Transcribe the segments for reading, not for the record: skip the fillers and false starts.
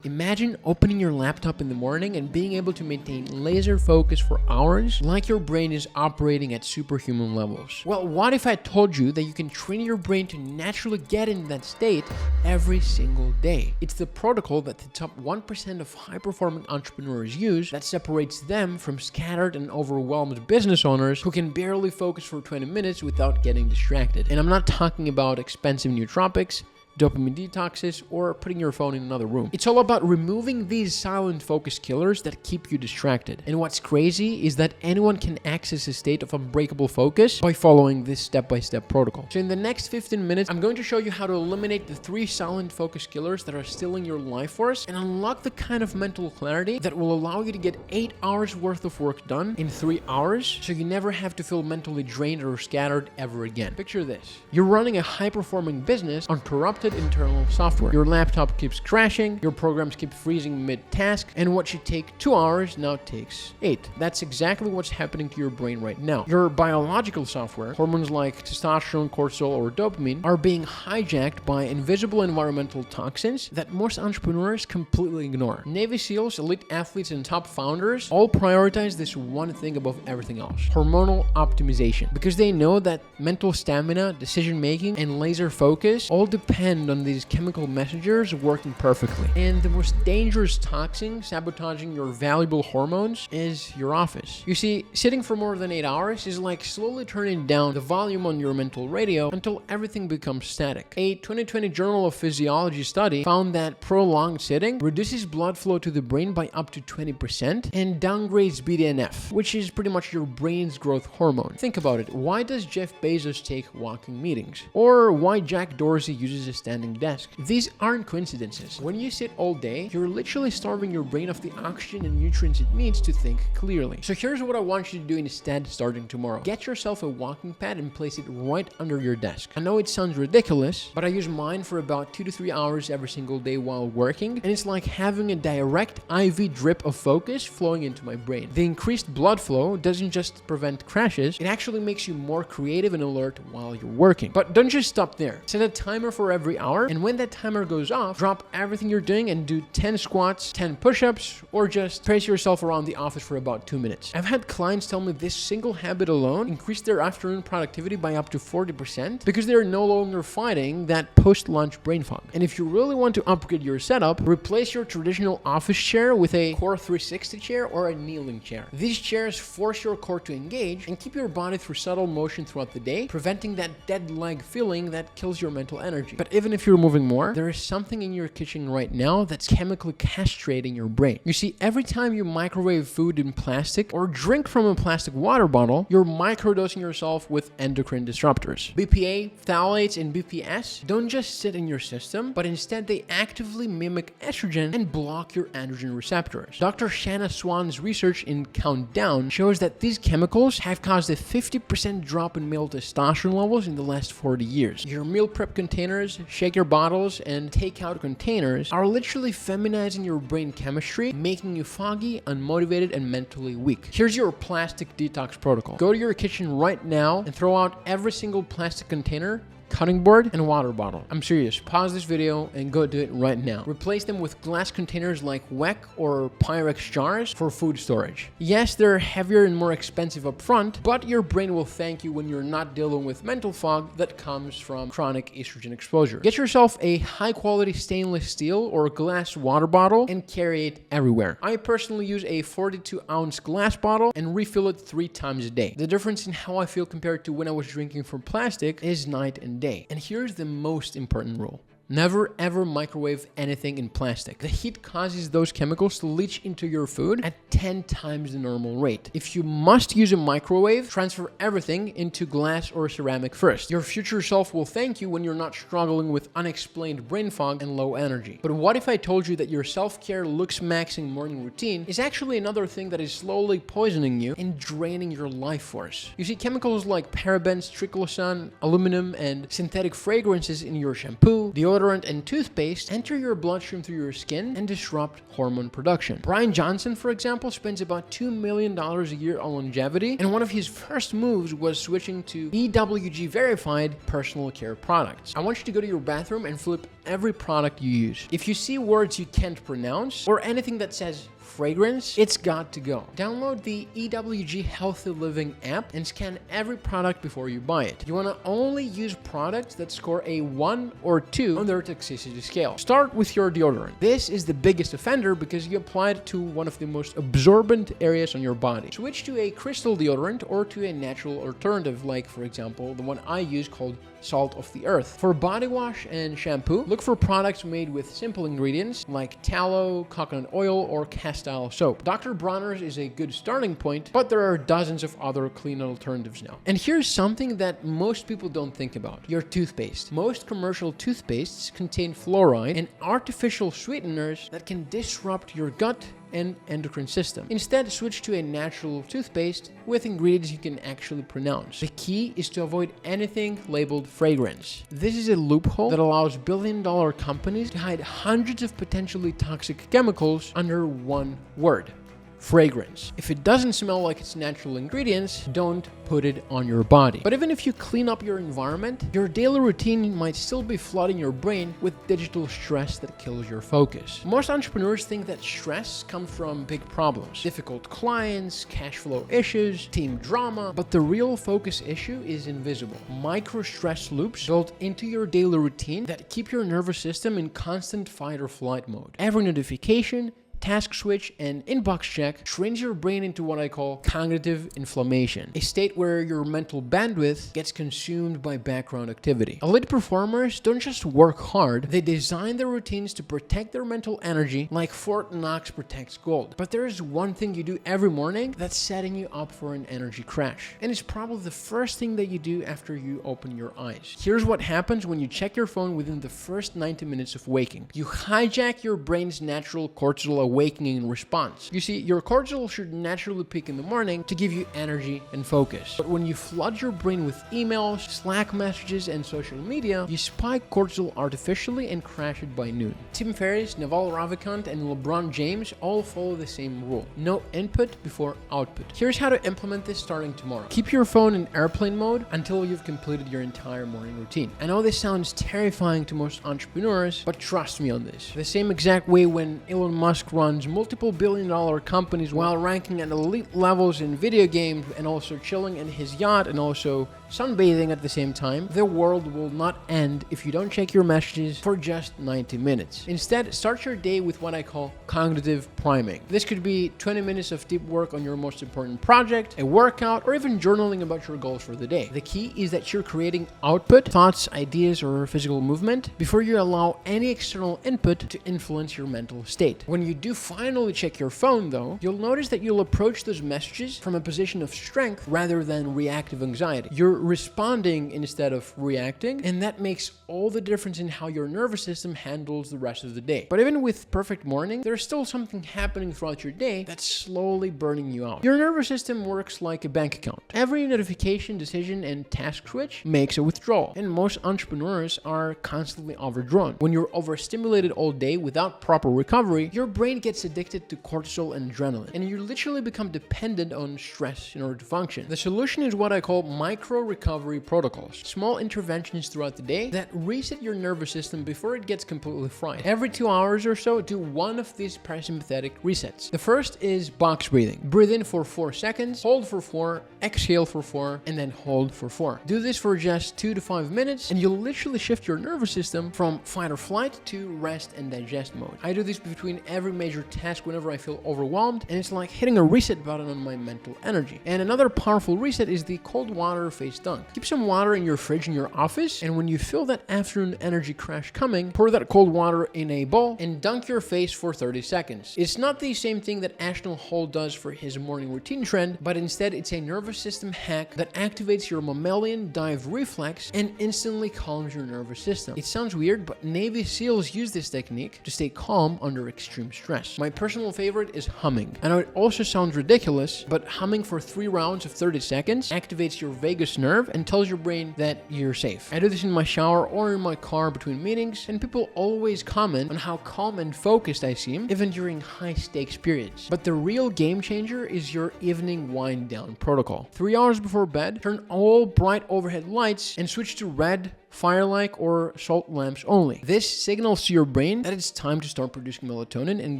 Imagine opening your laptop in the morning and being able to maintain laser focus for hours like your brain is operating at superhuman levels. Well, what if I told you that you can train your brain to naturally get in that state every single day? It's the protocol that the top 1% of high-performing entrepreneurs use that separates them from scattered and overwhelmed business owners who can barely focus for 20 minutes without getting distracted. And I'm not talking about expensive nootropics, dopamine detoxes, or putting your phone in another room. It's all about removing these silent focus killers that keep you distracted. And what's crazy is that anyone can access a state of unbreakable focus by following this step-by-step protocol. So in the next 15 minutes, I'm going to show you how to eliminate the 3 silent focus killers that are stealing your life force and unlock the kind of mental clarity that will allow you to get 8 hours worth of work done in 3 hours, so you never have to feel mentally drained or scattered ever again. Picture this. You're running a high-performing business on corrupted internal software. Your laptop keeps crashing, your programs keep freezing mid-task, and what should take 2 hours now takes 8. That's exactly what's happening to your brain right now. Your biological software, hormones like testosterone, cortisol, or dopamine, are being hijacked by invisible environmental toxins that most entrepreneurs completely ignore. Navy SEALs, elite athletes, and top founders all prioritize this one thing above everything else: hormonal optimization, because they know that mental stamina, decision-making, and laser focus all depend on these chemical messengers working perfectly. And the most dangerous toxin sabotaging your valuable hormones is your office. You see, sitting for more than 8 hours is like slowly turning down the volume on your mental radio until everything becomes static. A 2020 Journal of Physiology study found that prolonged sitting reduces blood flow to the brain by up to 20% and downgrades BDNF, which is pretty much your brain's growth hormone. Think about it. Why does Jeff Bezos take walking meetings? Or why Jack Dorsey uses a standing desk? These aren't coincidences. When you sit all day, you're literally starving your brain of the oxygen and nutrients it needs to think clearly. So here's what I want you to do instead starting tomorrow. Get yourself a walking pad and place it right under your desk. I know it sounds ridiculous, but I use mine for about 2 to 3 hours every single day while working, and it's like having a direct IV drip of focus flowing into my brain. The increased blood flow doesn't just prevent crashes, it actually makes you more creative and alert while you're working. But don't just stop there. Set a timer for every hour, and when that timer goes off, drop everything you're doing and do 10 squats, 10 push-ups, or just pace yourself around the office for about 2 minutes. I've had clients tell me this single habit alone increased their afternoon productivity by up to 40% because they're no longer fighting that post-lunch brain fog. And if you really want to upgrade your setup, replace your traditional office chair with a Core 360 chair or a kneeling chair. These chairs force your core to engage and keep your body through subtle motion throughout the day, preventing that dead leg feeling that kills your mental energy. But even if you're moving more, there is something in your kitchen right now that's chemically castrating your brain. You see, every time you microwave food in plastic or drink from a plastic water bottle, you're microdosing yourself with endocrine disruptors. BPA, phthalates, and BPS don't just sit in your system, but instead they actively mimic estrogen and block your androgen receptors. Dr. Shanna Swan's research in Countdown shows that these chemicals have caused a 50% drop in male testosterone levels in the last 40 years. Your meal prep containers, shaker bottles, and takeout containers are literally feminizing your brain chemistry, making you foggy, unmotivated, and mentally weak. Here's your plastic detox protocol. Go to your kitchen right now and throw out every single plastic container, cutting board, and water bottle. I'm serious. Pause this video and go do it right now. Replace them with glass containers like WEC or Pyrex jars for food storage. Yes, they're heavier and more expensive up front, but your brain will thank you when you're not dealing with mental fog that comes from chronic estrogen exposure. Get yourself a high-quality stainless steel or glass water bottle and carry it everywhere. I personally use a 42-ounce glass bottle and refill it 3 times a day. The difference in how I feel compared to when I was drinking from plastic is night and day. And here's the most important rule. Never ever microwave anything in plastic. The heat causes those chemicals to leach into your food at 10 times the normal rate. If you must use a microwave, transfer everything into glass or ceramic first. Your future self will thank you when you're not struggling with unexplained brain fog and low energy. But what if I told you that your self-care looks-maxing morning routine is actually another thing that is slowly poisoning you and draining your life force? You see, chemicals like parabens, triclosan, aluminum, and synthetic fragrances in your shampoo, deodorant, and toothpaste enter your bloodstream through your skin and disrupt hormone production. Brian Johnson, for example, spends about $2 million a year on longevity, and one of his first moves was switching to EWG verified personal care products. I want you to go to your bathroom and flip every product you use. If you see words you can't pronounce or anything that says fragrance, it's got to go. Download the EWG Healthy Living app and scan every product before you buy it. You want to only use products that score a 1 or 2 on their toxicity scale. Start with your deodorant. This is the biggest offender because you apply it to one of the most absorbent areas on your body. Switch to a crystal deodorant or to a natural alternative, like for example the one I use called Salt of the Earth. For body wash and shampoo, look for products made with simple ingredients like tallow, coconut oil, or castile soap. Dr. Bronner's is a good starting point, but there are dozens of other clean alternatives now. And here's something that most people don't think about: your toothpaste. Most commercial toothpastes contain fluoride and artificial sweeteners that can disrupt your gut and endocrine system. Instead, switch to a natural toothpaste with ingredients you can actually pronounce. The key is to avoid anything labeled fragrance. This is a loophole that allows billion-dollar companies to hide hundreds of potentially toxic chemicals under one word: fragrance. If it doesn't smell like its natural ingredients, don't put it on your body. But even if you clean up your environment, your daily routine might still be flooding your brain with digital stress that kills your focus. Most entrepreneurs think that stress comes from big problems: difficult clients, cash flow issues, team drama, but the real focus issue is invisible. Micro stress loops built into your daily routine that keep your nervous system in constant fight or flight mode. Every notification, task switch, and inbox check trains your brain into what I call cognitive inflammation, a state where your mental bandwidth gets consumed by background activity. Elite performers don't just work hard, they design their routines to protect their mental energy like Fort Knox protects gold. But there is one thing you do every morning that's setting you up for an energy crash, and it's probably the first thing that you do after you open your eyes. Here's what happens when you check your phone within the first 90 minutes of waking. You hijack your brain's natural cortisol awakening response. You see, your cortisol should naturally peak in the morning to give you energy and focus. But when you flood your brain with emails, Slack messages, and social media, you spike cortisol artificially and crash it by noon. Tim Ferriss, Naval Ravikant, and LeBron James all follow the same rule: no input before output. Here's how to implement this starting tomorrow. Keep your phone in airplane mode until you've completed your entire morning routine. I know this sounds terrifying to most entrepreneurs, but trust me on this. The same exact way when Elon Musk runs multiple billion-dollar companies while ranking at elite levels in video games and also chilling in his yacht and also sunbathing at the same time, the world will not end if you don't check your messages for just 90 minutes. Instead, start your day with what I call cognitive priming. This could be 20 minutes of deep work on your most important project, a workout, or even journaling about your goals for the day. The key is that you're creating output, thoughts, ideas, or physical movement before you allow any external input to influence your mental state. When you do finally check your phone, though, you'll notice that you'll approach those messages from a position of strength rather than reactive anxiety. You're responding instead of reacting, and that makes all the difference in how your nervous system handles the rest of the day. But even with perfect morning, there's still something happening throughout your day that's slowly burning you out. Your nervous system works like a bank account. Every notification, decision, and task switch makes a withdrawal, and most entrepreneurs are constantly overdrawn. When you're overstimulated all day without proper recovery, your brain gets addicted to cortisol and adrenaline, and you literally become dependent on stress in order to function. The solution is what I call micro recovery protocols, small interventions throughout the day that reset your nervous system before it gets completely fried. Every 2 hours or so, do one of these parasympathetic resets. The first is box breathing. Breathe in for 4 seconds, hold for 4, exhale for 4, and then hold for 4. Do this for just 2 to 5 minutes, and you'll literally shift your nervous system from fight or flight to rest and digest mode. I do this between every major task whenever I feel overwhelmed, and it's like hitting a reset button on my mental energy. And another powerful reset is the cold water face dunk. Keep some water in your fridge in your office, and when you feel that afternoon energy crash coming, pour that cold water in a bowl and dunk your face for 30 seconds. It's not the same thing that Ashnell Hall does for his morning routine trend, but instead it's a nervous system hack that activates your mammalian dive reflex and instantly calms your nervous system. It sounds weird, but Navy SEALs use this technique to stay calm under extreme stress. My personal favorite is humming. I know it also sounds ridiculous, but humming for 3 rounds of 30 seconds activates your vagus nerve and tells your brain that you're safe. I do this in my shower or in my car between meetings, and people always comment on how calm and focused I seem, even during high-stakes periods. But the real game changer is your evening wind-down protocol. 3 hours before bed, turn all bright overhead lights and switch to red, firelight, or salt lamps only. This signals to your brain that it's time to start producing melatonin and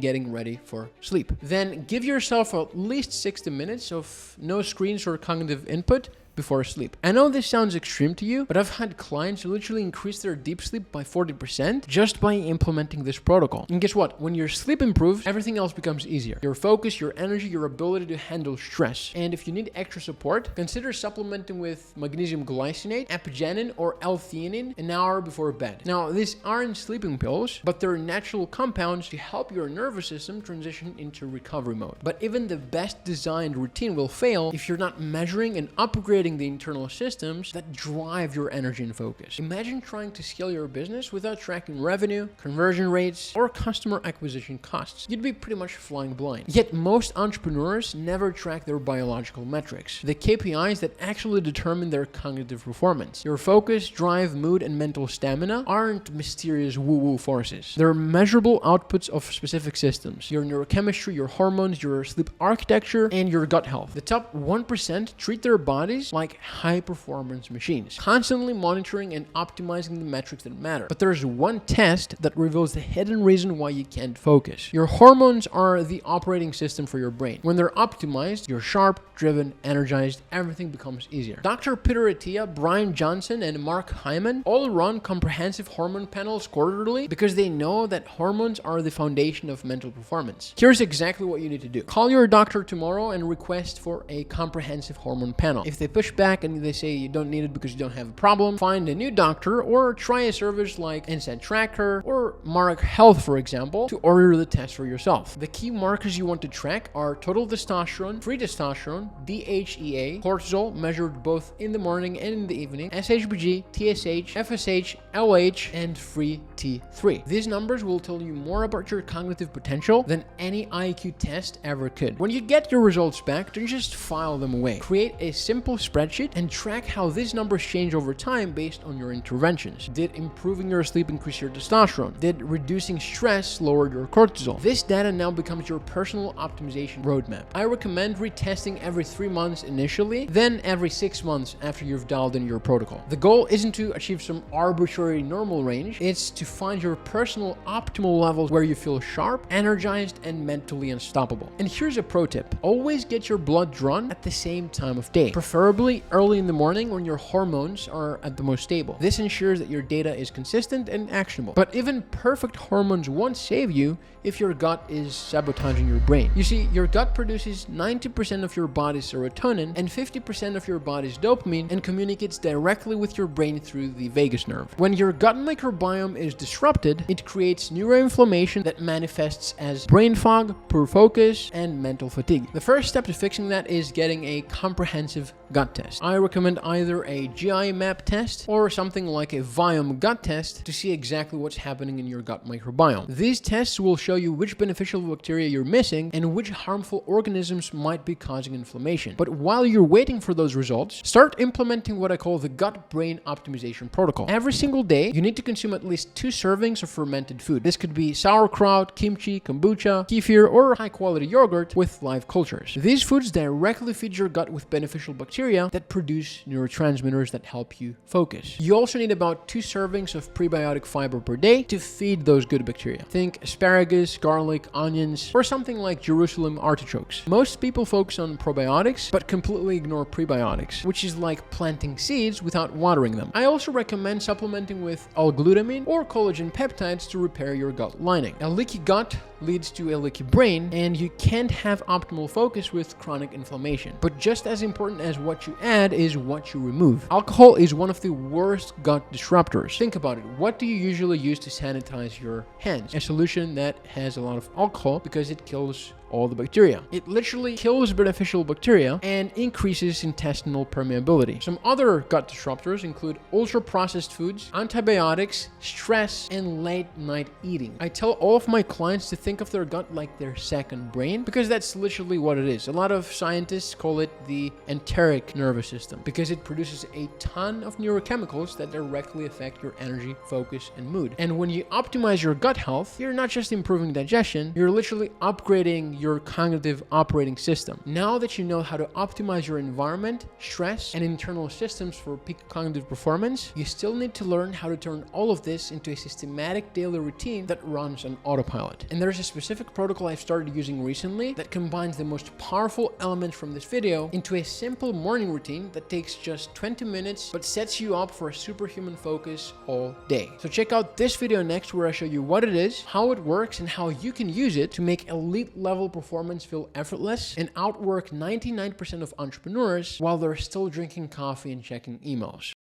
getting ready for sleep. Then give yourself at least 60 minutes of no screens or cognitive input before sleep. I know this sounds extreme to you, but I've had clients who literally increase their deep sleep by 40% just by implementing this protocol. And guess what? When your sleep improves, everything else becomes easier. Your focus, your energy, your ability to handle stress. And if you need extra support, consider supplementing with magnesium glycinate, apigenin, or L-theanine an hour before bed. Now, these aren't sleeping pills, but they're natural compounds to help your nervous system transition into recovery mode. But even the best designed routine will fail if you're not measuring and upgrading the internal systems that drive your energy and focus. Imagine trying to scale your business without tracking revenue, conversion rates, or customer acquisition costs. You'd be pretty much flying blind. Yet most entrepreneurs never track their biological metrics, the KPIs that actually determine their cognitive performance. Your focus, drive, mood, and mental stamina aren't mysterious woo-woo forces. They're measurable outputs of specific systems: your neurochemistry, your hormones, your sleep architecture, and your gut health. The top 1% treat their bodies like high-performance machines, constantly monitoring and optimizing the metrics that matter. But there's one test that reveals the hidden reason why you can't focus. Your hormones are the operating system for your brain. When they're optimized, you're sharp, driven, energized, everything becomes easier. Dr. Peter Attia, Brian Johnson, and Mark Hyman all run comprehensive hormone panels quarterly because they know that hormones are the foundation of mental performance. Here's exactly what you need to do. Call your doctor tomorrow and request for a comprehensive hormone panel. If they push back and they say you don't need it because you don't have a problem, find a new doctor or try a service like NSAID Tracker or Mark Health, for example, to order the test for yourself. The key markers you want to track are total testosterone, free testosterone, DHEA, cortisol measured both in the morning and in the evening, SHBG, TSH, FSH, LH, and free T3. These numbers will tell you more about your cognitive potential than any IQ test ever could. When you get your results back, don't just file them away. Create a simple spreadsheet and track how these numbers change over time based on your interventions. Did improving your sleep increase your testosterone? Did reducing stress lower your cortisol? This data now becomes your personal optimization roadmap. I recommend retesting every 3 months initially, then every 6 months after you've dialed in your protocol. The goal isn't to achieve some arbitrary normal range, it's to find your personal optimal levels where you feel sharp, energized, and mentally unstoppable. And here's a pro tip: always get your blood drawn at the same time of day, preferably early in the morning when your hormones are at the most stable. This ensures that your data is consistent and actionable. But even perfect hormones won't save you if your gut is sabotaging your brain. You see, your gut produces 90% of your body's serotonin and 50% of your body's dopamine and communicates directly with your brain through the vagus nerve. When your gut microbiome is disrupted, it creates neuroinflammation that manifests as brain fog, poor focus, and mental fatigue. The first step to fixing that is getting a comprehensive gut test. I recommend either a GI map test or something like a Viome gut test to see exactly what's happening in your gut microbiome. These tests will show you which beneficial bacteria you're missing and which harmful organisms might be causing inflammation. But while you're waiting for those results, start implementing what I call the gut-brain optimization protocol. Every single day, you need to consume at least 2 servings of fermented food. This could be sauerkraut, kimchi, kombucha, kefir, or high-quality yogurt with live cultures. These foods directly feed your gut with beneficial bacteria that produce neurotransmitters that help you focus. You also need about 2 servings of prebiotic fiber per day to feed those good bacteria. Think asparagus, garlic, onions, or something like Jerusalem artichokes. Most people focus on probiotics, but completely ignore prebiotics, which is like planting seeds without watering them. I also recommend supplementing with L-glutamine or collagen peptides to repair your gut lining. A leaky gut leads to a leaky brain, and you can't have optimal focus with chronic inflammation. But just as important as what you add is what you remove. Alcohol is one of the worst gut disruptors. Think about it. What do you usually use to sanitize your hands? A solution that has a lot of alcohol because it kills all the bacteria. It literally kills beneficial bacteria and increases intestinal permeability. Some other gut disruptors include ultra-processed foods, antibiotics, stress, and late-night eating. I tell all of my clients to think think of their gut like their second brain, because that's literally what it is. A lot of scientists call it the enteric nervous system because it produces a ton of neurochemicals that directly affect your energy, focus, and mood. And when you optimize your gut health, you're not just improving digestion, you're literally upgrading your cognitive operating system. Now that you know how to optimize your environment, stress, and internal systems for peak cognitive performance, you still need to learn how to turn all of this into a systematic daily routine that runs on autopilot. And there's a specific protocol I've started using recently that combines the most powerful elements from this video into a simple morning routine that takes just 20 minutes but sets you up for a superhuman focus all day. So check out this video next where I show you what it is, how it works, and how you can use it to make elite level performance feel effortless and outwork 99% of entrepreneurs while they're still drinking coffee and checking emails.